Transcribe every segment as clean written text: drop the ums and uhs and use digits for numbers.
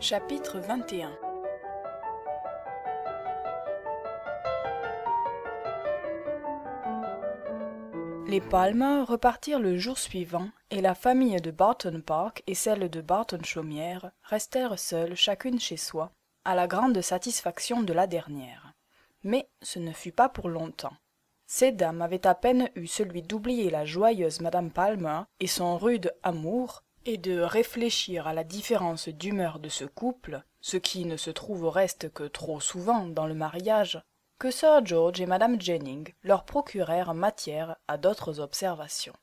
Chapitre 21. Les Palmer repartirent le jour suivant, et la famille de Barton Park et celle de Barton Chaumière restèrent seules chacune chez soi, à la grande satisfaction de la dernière. Mais ce ne fut pas pour longtemps. Ces dames avaient à peine eu celui d'oublier la joyeuse madame Palmer et son rude amour, et de réfléchir à la différence d'humeur de ce couple, ce qui ne se trouve au reste que trop souvent dans le mariage, que Sir George et madame Jennings leur procurèrent matière à d'autres observations.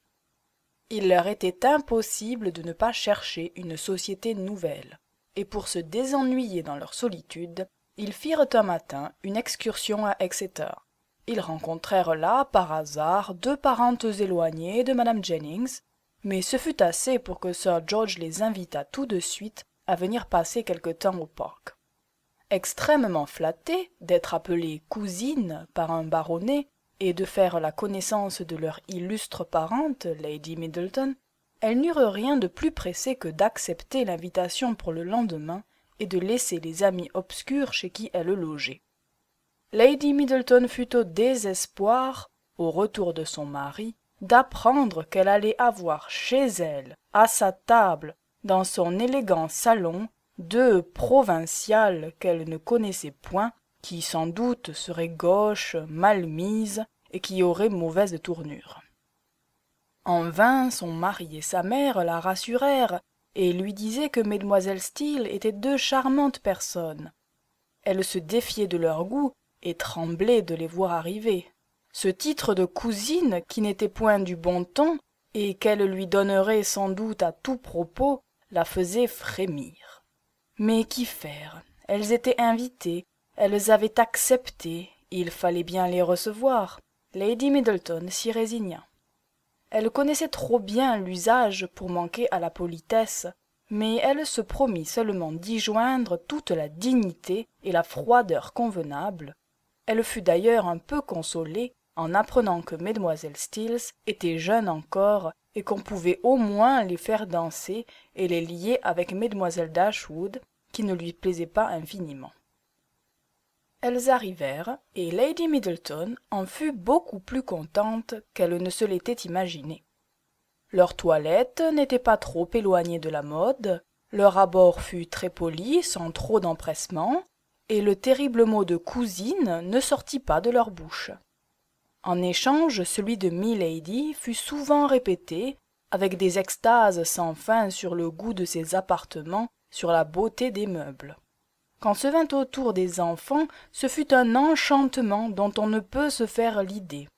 Il leur était impossible de ne pas chercher une société nouvelle, et pour se désennuyer dans leur solitude, ils firent un matin une excursion à Exeter. Ils rencontrèrent là, par hasard, deux parentes éloignées de madame Jennings, mais ce fut assez pour que Sir George les invitât tout de suite à venir passer quelque temps au parc. Extrêmement flattées d'être appelées cousines par un baronnet et de faire la connaissance de leur illustre parente, Lady Middleton, elles n'eurent rien de plus pressé que d'accepter l'invitation pour le lendemain et de laisser les amis obscurs chez qui elles logeaient. Lady Middleton fut au désespoir, au retour de son mari, d'apprendre qu'elle allait avoir chez elle, à sa table, dans son élégant salon, deux provinciales qu'elle ne connaissait point, qui sans doute seraient gauches, mal mises, et qui auraient mauvaise tournure. En vain son mari et sa mère la rassurèrent, et lui disaient que mesdemoiselles Steele étaient deux charmantes personnes. Elle se défiait de leur goût, et tremblait de les voir arriver. Ce titre de cousine, qui n'était point du bon ton, et qu'elle lui donnerait sans doute à tout propos, la faisait frémir. Mais qu'y faire? Elles étaient invitées, elles avaient accepté, il fallait bien les recevoir. Lady Middleton s'y résigna. Elle connaissait trop bien l'usage pour manquer à la politesse, mais elle se promit seulement d'y joindre toute la dignité et la froideur convenables. Elle fut d'ailleurs un peu consolée en apprenant que mesdemoiselles Steele étaient jeunes encore et qu'on pouvait au moins les faire danser et les lier avec mesdemoiselles Dashwood, qui ne lui plaisaient pas infiniment. Elles arrivèrent, et Lady Middleton en fut beaucoup plus contente qu'elle ne se l'était imaginé. Leur toilette n'était pas trop éloignée de la mode, leur abord fut très poli, sans trop d'empressement, et le terrible mot de cousine ne sortit pas de leur bouche. En échange, celui de milady fut souvent répété, avec des extases sans fin sur le goût de ses appartements, sur la beauté des meubles. Quand se vint au tour des enfants, ce fut un enchantement dont on ne peut se faire l'idée.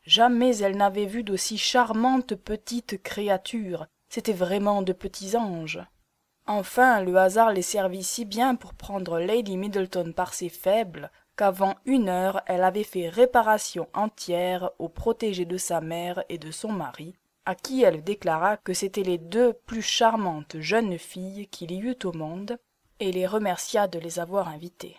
Jamais elle n'avait vu d'aussi charmantes petites créatures, c'étaient vraiment de petits anges. Enfin, le hasard les servit si bien pour prendre Lady Middleton par ses faibles, qu'avant 1 heure elle avait fait réparation entière aux protégés de sa mère et de son mari, à qui elle déclara que c'étaient les deux plus charmantes jeunes filles qu'il y eût au monde, et les remercia de les avoir invitées.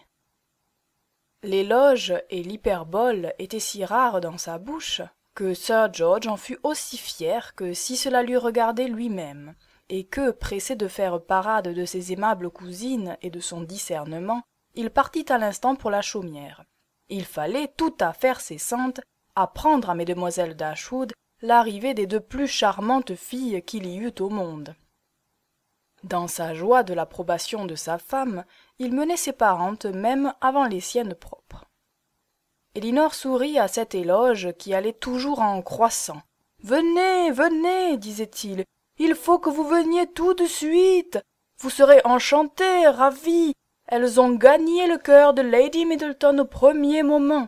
L'éloge et l'hyperbole étaient si rares dans sa bouche, que Sir George en fut aussi fier que si cela lui regardait lui-même, et que, pressé de faire parade de ses aimables cousines et de son discernement, il partit à l'instant pour la chaumière. Il fallait, toute affaire cessante, apprendre à mesdemoiselles Dashwood l'arrivée des deux plus charmantes filles qu'il y eût au monde. Dans sa joie de l'approbation de sa femme, il menait ses parentes même avant les siennes propres. Elinor sourit à cet éloge qui allait toujours en croissant. « Venez, venez, disait-il, il faut que vous veniez tout de suite. Vous serez enchantés, ravis. Elles ont gagné le cœur de Lady Middleton au premier moment.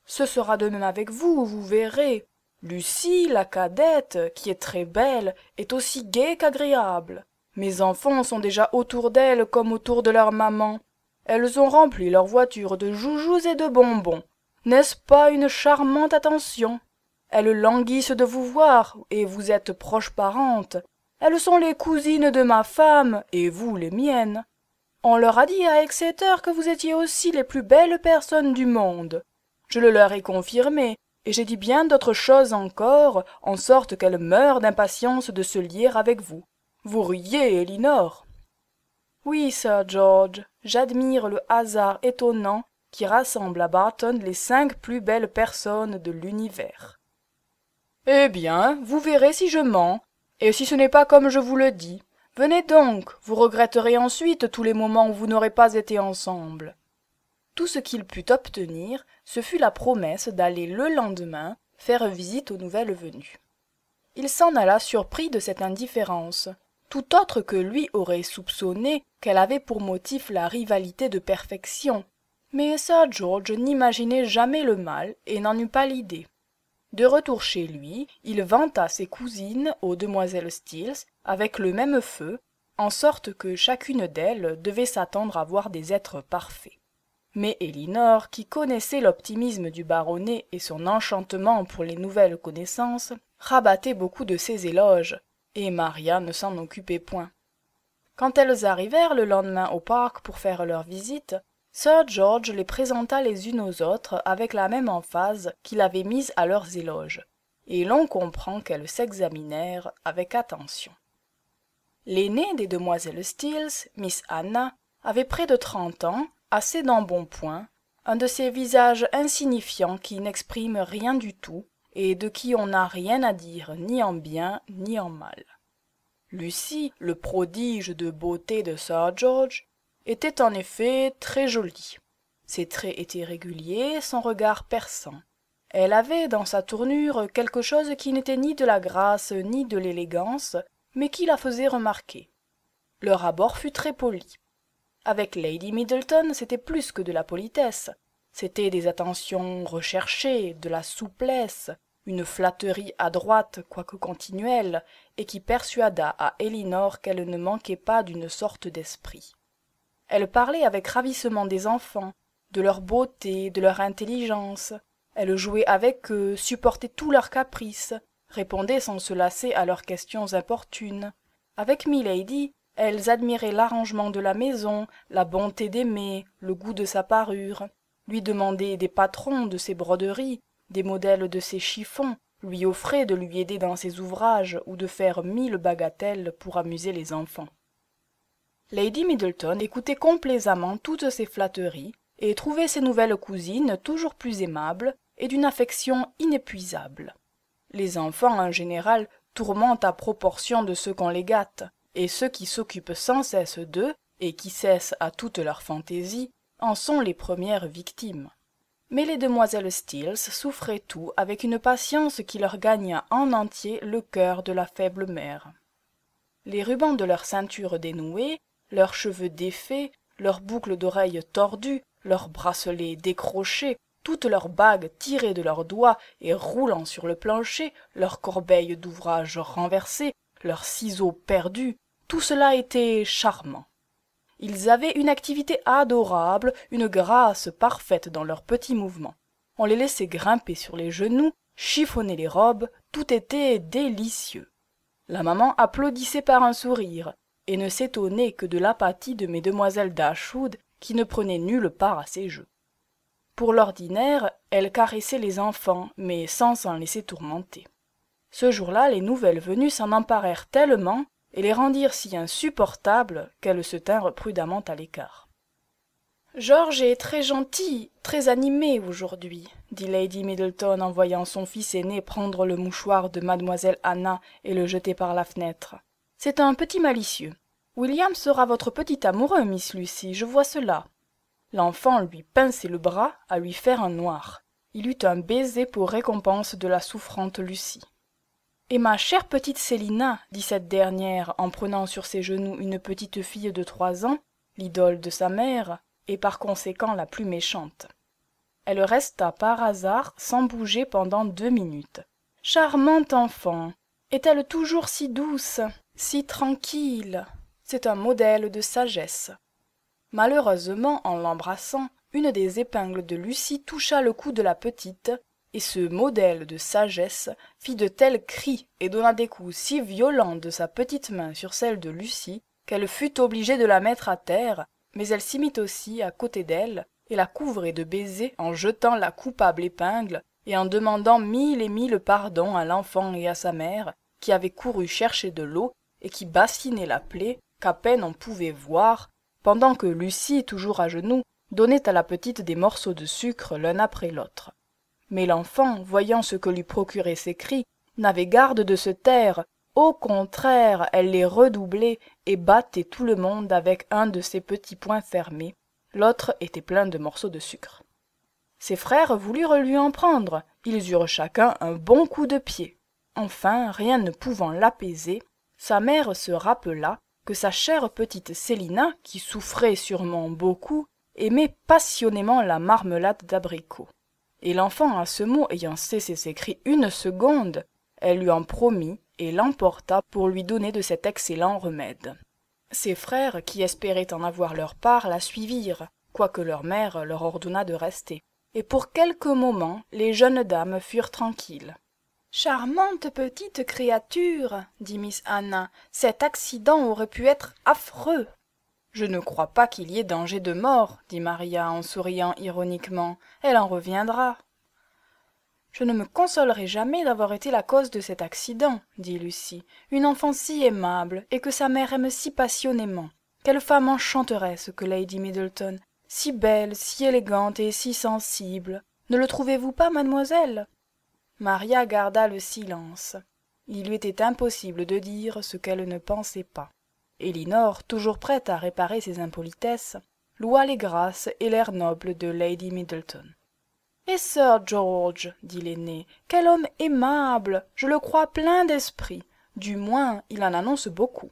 Ce sera de même avec vous, vous verrez. Lucie, la cadette, qui est très belle, est aussi gaie qu'agréable. Mes enfants sont déjà autour d'elle comme autour de leur maman. Elles ont rempli leur voiture de joujoux et de bonbons. N'est-ce pas une charmante attention? Elles languissent de vous voir, et vous êtes proches parentes. Elles sont les cousines de ma femme, et vous les miennes. On leur a dit à Exeter que vous étiez aussi les plus belles personnes du monde. Je le leur ai confirmé, et j'ai dit bien d'autres choses encore, en sorte qu'elles meurent d'impatience de se lier avec vous. Vous riez, Elinor. Oui, Sir George, j'admire le hasard étonnant qui rassemble à Barton les 5 plus belles personnes de l'univers. Eh bien, vous verrez si je mens, et si ce n'est pas comme je vous le dis. Venez donc, vous regretterez ensuite tous les moments où vous n'aurez pas été ensemble. Tout ce qu'il put obtenir, ce fut la promesse d'aller le lendemain faire visite aux nouvelles venues. Il s'en alla surpris de cette indifférence. Tout autre que lui aurait soupçonné qu'elle avait pour motif la rivalité de perfection, mais Sir George n'imaginait jamais le mal et n'en eut pas l'idée. De retour chez lui, il vanta ses cousines aux demoiselles Steels avec le même feu, en sorte que chacune d'elles devait s'attendre à voir des êtres parfaits. Mais Elinor, qui connaissait l'optimisme du baronnet et son enchantement pour les nouvelles connaissances, rabattait beaucoup de ses éloges, et Maria ne s'en occupait point. Quand elles arrivèrent le lendemain au parc pour faire leur visite, Sir George les présenta les unes aux autres avec la même emphase qu'il avait mise à leurs éloges, et l'on comprend qu'elles s'examinèrent avec attention. L'aînée des demoiselles Steels, Miss Anna, avait près de 30 ans, assez d'embonpoint, un de ces visages insignifiants qui n'expriment rien du tout, et de qui on n'a rien à dire ni en bien ni en mal. Lucie, le prodige de beauté de Sir George, était en effet très jolie. Ses traits étaient réguliers, son regard perçant. Elle avait dans sa tournure quelque chose qui n'était ni de la grâce ni de l'élégance, mais qui la faisait remarquer. Leur abord fut très poli. Avec Lady Middleton, c'était plus que de la politesse. C'étaient des attentions recherchées, de la souplesse, une flatterie adroite quoique continuelle, et qui persuada à Elinor qu'elle ne manquait pas d'une sorte d'esprit. Elle parlait avec ravissement des enfants, de leur beauté, de leur intelligence. Elle jouait avec eux, supportait tous leurs caprices, répondait sans se lasser à leurs questions importunes. Avec Milady, elles admiraient l'arrangement de la maison, la bonté d'aimer, le goût de sa parure, lui demandaient des patrons de ses broderies, des modèles de ses chiffons, lui offraient de lui aider dans ses ouvrages ou de faire 1000 bagatelles pour amuser les enfants. Lady Middleton écoutait complaisamment toutes ces flatteries et trouvait ses nouvelles cousines toujours plus aimables et d'une affection inépuisable. Les enfants, en général, tourmentent à proportion de ceux qu'on les gâte, et ceux qui s'occupent sans cesse d'eux, et qui cessent à toute leur fantaisie, en sont les premières victimes. Mais les demoiselles Steels souffraient tout avec une patience qui leur gagna en entier le cœur de la faible mère. Les rubans de leur ceinture dénoués, leurs cheveux défaits, leurs boucles d'oreilles tordues, leurs bracelets décrochés, toutes leurs bagues tirées de leurs doigts et roulant sur le plancher, leurs corbeilles d'ouvrage renversées, leurs ciseaux perdus, tout cela était charmant. Ils avaient une activité adorable, une grâce parfaite dans leurs petits mouvements. On les laissait grimper sur les genoux, chiffonner les robes, tout était délicieux. La maman applaudissait par un sourire, et ne s'étonnait que de l'apathie de mes demoiselles Dashwood, qui ne prenaient nulle part à ces jeux. Pour l'ordinaire, elle caressait les enfants, mais sans s'en laisser tourmenter. Ce jour-là, les nouvelles venues s'en emparèrent tellement et les rendirent si insupportables qu'elles se tinrent prudemment à l'écart. « George est très gentil, très animé aujourd'hui, » dit Lady Middleton en voyant son fils aîné prendre le mouchoir de mademoiselle Anna et le jeter par la fenêtre. « C'est un petit malicieux. William sera votre petit amoureux, Miss Lucy, je vois cela. » L'enfant lui pinçait le bras à lui faire un noir. Il eut un baiser pour récompense de la souffrante Lucie. « Et ma chère petite Célina, dit cette dernière en prenant sur ses genoux une petite fille de 3 ans, l'idole de sa mère, et par conséquent la plus méchante. Elle resta par hasard sans bouger pendant 2 minutes. Charmante enfant! Est-elle toujours si douce, si tranquille? C'est un modèle de sagesse. Malheureusement, en l'embrassant, une des épingles de Lucie toucha le cou de la petite, et ce modèle de sagesse fit de tels cris et donna des coups si violents de sa petite main sur celle de Lucie qu'elle fut obligée de la mettre à terre, mais elle s'y mit aussi à côté d'elle et la couvrait de baisers en jetant la coupable épingle et en demandant 1000 et 1000 pardons à l'enfant et à sa mère qui avaient couru chercher de l'eau et qui bassinaient la plaie qu'à peine on pouvait voir pendant que Lucie, toujours à genoux, donnait à la petite des morceaux de sucre l'un après l'autre. Mais l'enfant, voyant ce que lui procuraient ces cris, n'avait garde de se taire. Au contraire, elle les redoublait et battait tout le monde avec un de ses petits poings fermés. L'autre était plein de morceaux de sucre. Ses frères voulurent lui en prendre. Ils eurent chacun un bon coup de pied. Enfin, rien ne pouvant l'apaiser, sa mère se rappela que sa chère petite Célina, qui souffrait sûrement beaucoup, aimait passionnément la marmelade d'abricot. Et l'enfant, à ce mot, ayant cessé ses cris une seconde, elle lui en promit et l'emporta pour lui donner de cet excellent remède. Ses frères, qui espéraient en avoir leur part, la suivirent, quoique leur mère leur ordonna de rester. Et pour quelques moments, les jeunes dames furent tranquilles. « Charmante petite créature, dit Miss Anna, cet accident aurait pu être affreux. »« Je ne crois pas qu'il y ait danger de mort, dit Maria en souriant ironiquement. Elle en reviendra. »« Je ne me consolerai jamais d'avoir été la cause de cet accident, dit Lucie. Une enfant si aimable, et que sa mère aime si passionnément. Quelle femme enchanteresse que Lady Middleton, si belle, si élégante et si sensible. Ne le trouvez-vous pas, mademoiselle ? Maria garda le silence. Il lui était impossible de dire ce qu'elle ne pensait pas. Elinor, toujours prête à réparer ses impolitesses, loua les grâces et l'air noble de Lady Middleton. « Et Sir George, dit l'aîné, quel homme aimable, je le crois plein d'esprit, du moins il en annonce beaucoup. »«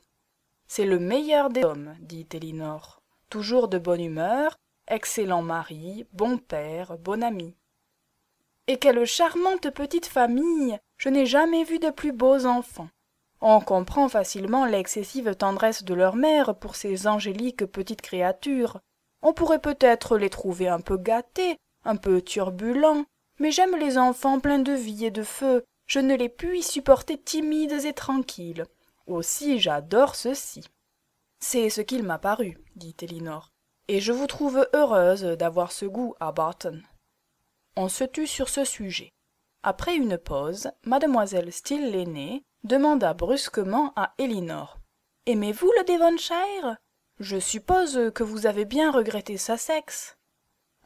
C'est le meilleur des hommes, dit Elinor, toujours de bonne humeur, excellent mari, bon père, bon ami. » Et quelle charmante petite famille! Je n'ai jamais vu de plus beaux enfants. On comprend facilement l'excessive tendresse de leur mère pour ces angéliques petites créatures. On pourrait peut-être les trouver un peu gâtés, un peu turbulents, mais j'aime les enfants pleins de vie et de feu. Je ne les puis supporter timides et tranquilles. Aussi j'adore ceux-ci. C'est ce qu'il m'a paru, dit Elinor, et je vous trouve heureuse d'avoir ce goût à Barton. On se tut sur ce sujet. Après une pause, mademoiselle Steele l'aînée demanda brusquement à Elinor. « Aimez-vous le Devonshire ? Je suppose que vous avez bien regretté Sussex. »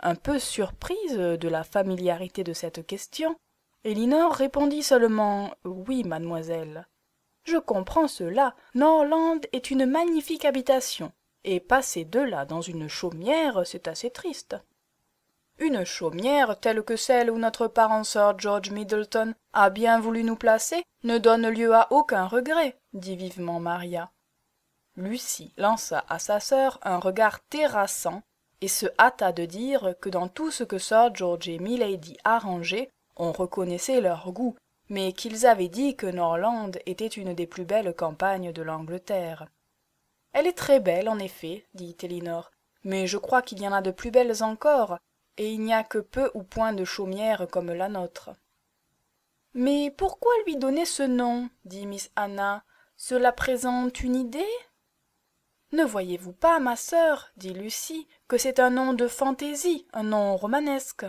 Un peu surprise de la familiarité de cette question, Elinor répondit seulement « Oui, mademoiselle. »« Je comprends cela. Norland est une magnifique habitation, et passer de là dans une chaumière, c'est assez triste. » Une chaumière telle que celle où notre parent Sir George Middleton a bien voulu nous placer ne donne lieu à aucun regret, dit vivement Maria. Lucie lança à sa sœur un regard terrassant et se hâta de dire que dans tout ce que Sir George et Milady arrangeaient, on reconnaissait leur goût, mais qu'ils avaient dit que Norland était une des plus belles campagnes de l'Angleterre. « Elle est très belle, en effet, dit Elinor, mais je crois qu'il y en a de plus belles encore, et il n'y a que peu ou point de chaumières comme la nôtre. »« Mais pourquoi lui donner ce nom ?» dit Miss Anna. « Cela présente une idée ?»« Ne voyez-vous pas, ma sœur, dit Lucie, que c'est un nom de fantaisie, un nom romanesque ?»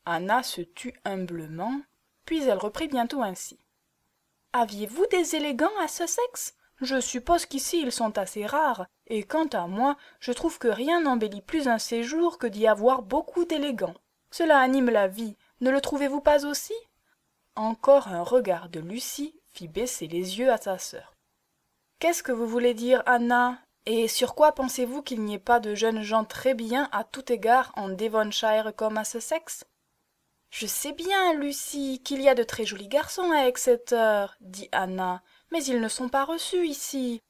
Anna se tut humblement, puis elle reprit bientôt ainsi. « Aviez-vous des élégants à Sussex ? Je suppose qu'ici ils sont assez rares, et quant à moi, je trouve que rien n'embellit plus un séjour que d'y avoir beaucoup d'élégants. Cela anime la vie, ne le trouvez-vous pas aussi ?» Encore un regard de Lucie fit baisser les yeux à sa sœur. « Qu'est-ce que vous voulez dire, Anna ? Et sur quoi pensez-vous qu'il n'y ait pas de jeunes gens très bien à tout égard en Devonshire comme à Sussex ?»« Je sais bien, Lucie, qu'il y a de très jolis garçons à Exeter, dit Anna, mais ils ne sont pas reçus ici.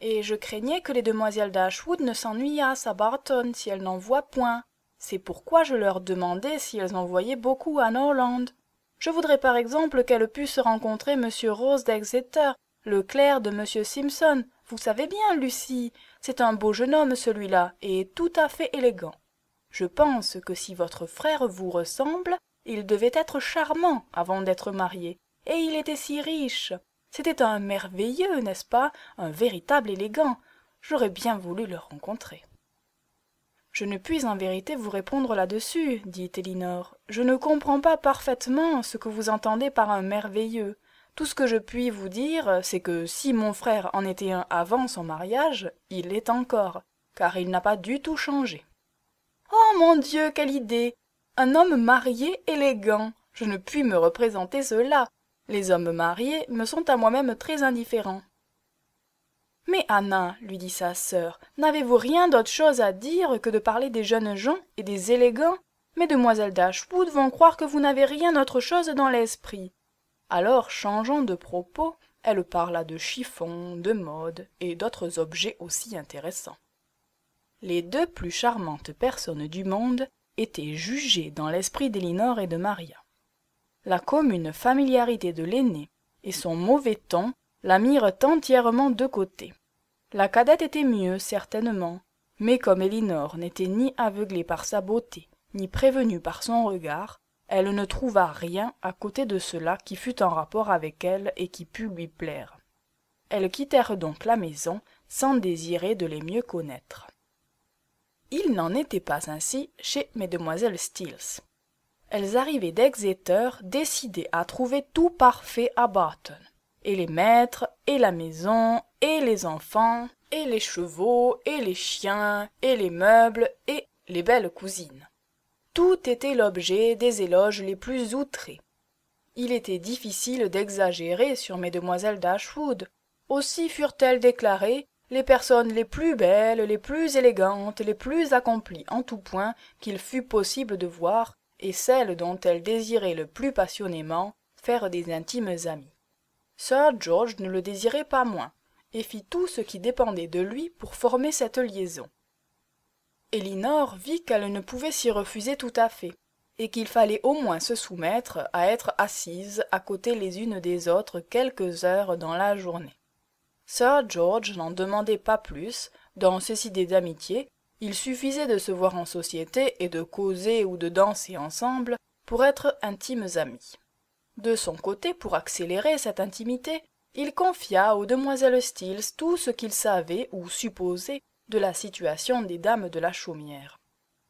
Et je craignais que les demoiselles d'Ashwood ne s'ennuyassent à Barton si elles n'en voient point. C'est pourquoi je leur demandais si elles en voyaient beaucoup à Norland. Je voudrais par exemple qu'elles pussent rencontrer M. Rose d'Exeter, le clerc de M. Simpson. Vous savez bien, Lucie, c'est un beau jeune homme celui-là, et tout à fait élégant. Je pense que si votre frère vous ressemble, il devait être charmant avant d'être marié, et il était si riche. C'était un merveilleux, n'est-ce pas, un véritable élégant. J'aurais bien voulu le rencontrer. »« Je ne puis en vérité vous répondre là-dessus, dit Elinor. Je ne comprends pas parfaitement ce que vous entendez par un merveilleux. Tout ce que je puis vous dire, c'est que si mon frère en était un avant son mariage, il l'est encore. car il n'a pas du tout changé. « Oh mon Dieu, quelle idée! Un homme marié élégant! Je ne puis me représenter cela. Les hommes mariés me sont à moi-même très indifférents. » « Mais Anna, lui dit sa sœur, n'avez-vous rien d'autre chose à dire que de parler des jeunes gens et des élégants? Mesdemoiselles Dashwood vont croire que vous n'avez rien autre chose dans l'esprit. » Alors, changeant de propos, elle parla de chiffons, de mode et d'autres objets aussi intéressants. Les deux plus charmantes personnes du monde étaient jugées dans l'esprit d'Elinor et de Maria. La commune familiarité de l'aînée et son mauvais ton la mirent entièrement de côté. La cadette était mieux, certainement, mais comme Elinor n'était ni aveuglée par sa beauté, ni prévenue par son regard, elle ne trouva rien à côté de cela qui fût en rapport avec elle et qui pût lui plaire. Elles quittèrent donc la maison sans désirer de les mieux connaître. Il n'en était pas ainsi chez mesdemoiselles Steels. Elles arrivaient d'Exeter décidées à trouver tout parfait à Barton, et les maîtres, et la maison, et les enfants, et les chevaux, et les chiens, et les meubles, et les belles cousines. Tout était l'objet des éloges les plus outrés. Il était difficile d'exagérer sur mesdemoiselles Dashwood. Aussi furent-elles déclarées les personnes les plus belles, les plus élégantes, les plus accomplies en tout point qu'il fût possible de voir, et celles dont elles désiraient le plus passionnément faire des intimes amies. Sir George ne le désirait pas moins, et fit tout ce qui dépendait de lui pour former cette liaison. Elinor vit qu'elle ne pouvait s'y refuser tout à fait, et qu'il fallait au moins se soumettre à être assises à côté les unes des autres quelques heures dans la journée. Sir George n'en demandait pas plus, dans ces idées d'amitié, il suffisait de se voir en société et de causer ou de danser ensemble pour être intimes amis. De son côté, pour accélérer cette intimité, il confia aux demoiselles Steels tout ce qu'il savait ou supposait de la situation des dames de la Chaumière.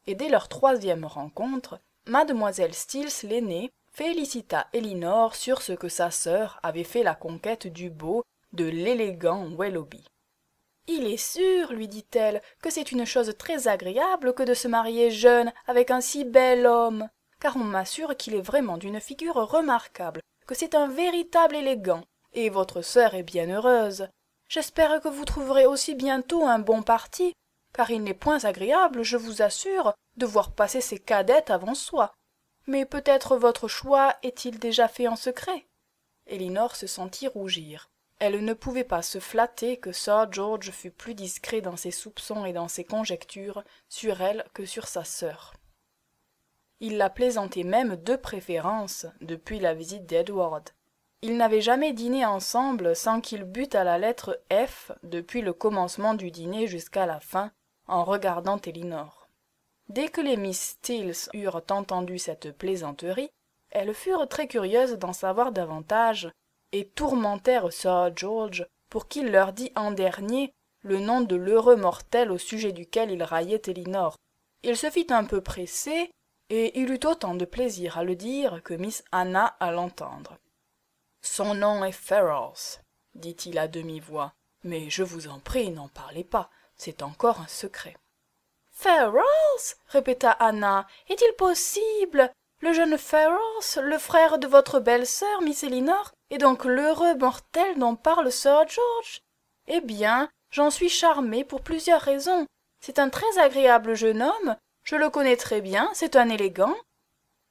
Et dès leur troisième rencontre, mademoiselle Steels l'aînée félicita Elinor sur ce que sa sœur avait fait la conquête du beau, de l'élégant Willoughby. « Il est sûr, lui dit-elle, que c'est une chose très agréable que de se marier jeune avec un si bel homme, car on m'assure qu'il est vraiment d'une figure remarquable, que c'est un véritable élégant, et votre sœur est bien heureuse. J'espère que vous trouverez aussi bientôt un bon parti, car il n'est point agréable, je vous assure, de voir passer ses cadettes avant soi. Mais peut-être votre choix est-il déjà fait en secret ?» Elinor se sentit rougir. Elle ne pouvait pas se flatter que Sir George fût plus discret dans ses soupçons et dans ses conjectures sur elle que sur sa sœur. Il la plaisantait même de préférence depuis la visite d'Edward. Ils n'avaient jamais dîné ensemble sans qu'ils butent à la lettre F depuis le commencement du dîner jusqu'à la fin, en regardant Elinor. Dès que les Miss Steels eurent entendu cette plaisanterie, elles furent très curieuses d'en savoir davantage, et tourmentèrent Sir George pour qu'il leur dît en dernier le nom de l'heureux mortel au sujet duquel il raillait Elinor. Il se fit un peu presser, et il eut autant de plaisir à le dire que Miss Anna à l'entendre. « Son nom est Ferrars, dit-il à demi-voix, mais je vous en prie, n'en parlez pas, c'est encore un secret. »« Ferrars » répéta Anna, « est-il possible? Le jeune Ferrars, le frère de votre belle-sœur, Miss Elinor, est donc l'heureux mortel dont parle Sir George? Eh bien, j'en suis charmée pour plusieurs raisons. C'est un très agréable jeune homme, je le connais très bien, c'est un élégant. »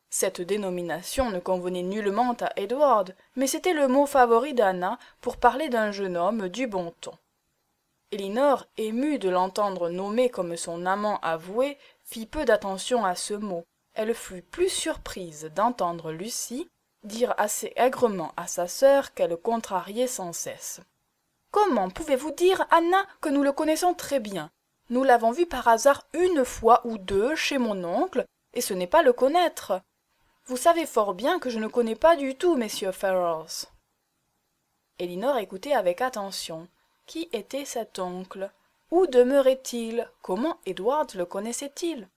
Cette dénomination ne convenait nullement à Edward, mais c'était le mot favori d'Anna pour parler d'un jeune homme du bon ton. Elinor, émue de l'entendre nommer comme son amant avoué, fit peu d'attention à ce mot. Elle fut plus surprise d'entendre Lucie dire assez aigrement à sa sœur qu'elle contrariait sans cesse. « Comment pouvez-vous dire, Anna, que nous le connaissons très bien? Nous l'avons vu par hasard une fois ou deux chez mon oncle, et ce n'est pas le connaître. Vous savez fort bien que je ne connais pas du tout messieurs Ferrars. » Elinor écoutait avec attention. Qui était cet oncle? Où demeurait-il? Comment Edward le connaissait-il?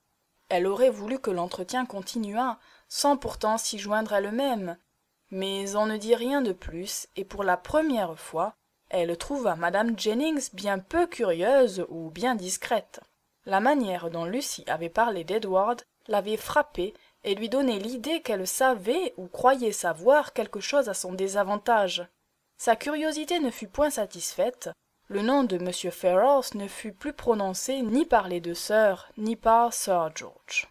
Elle aurait voulu que l'entretien continuât, sans pourtant s'y joindre elle-même. Mais on ne dit rien de plus, et pour la première fois, elle trouva madame Jennings bien peu curieuse ou bien discrète. La manière dont Lucie avait parlé d'Edward l'avait frappée et lui donnait l'idée qu'elle savait ou croyait savoir quelque chose à son désavantage. Sa curiosité ne fut point satisfaite, le nom de M. Ferrars ne fut plus prononcé ni par les deux sœurs, ni par Sir George.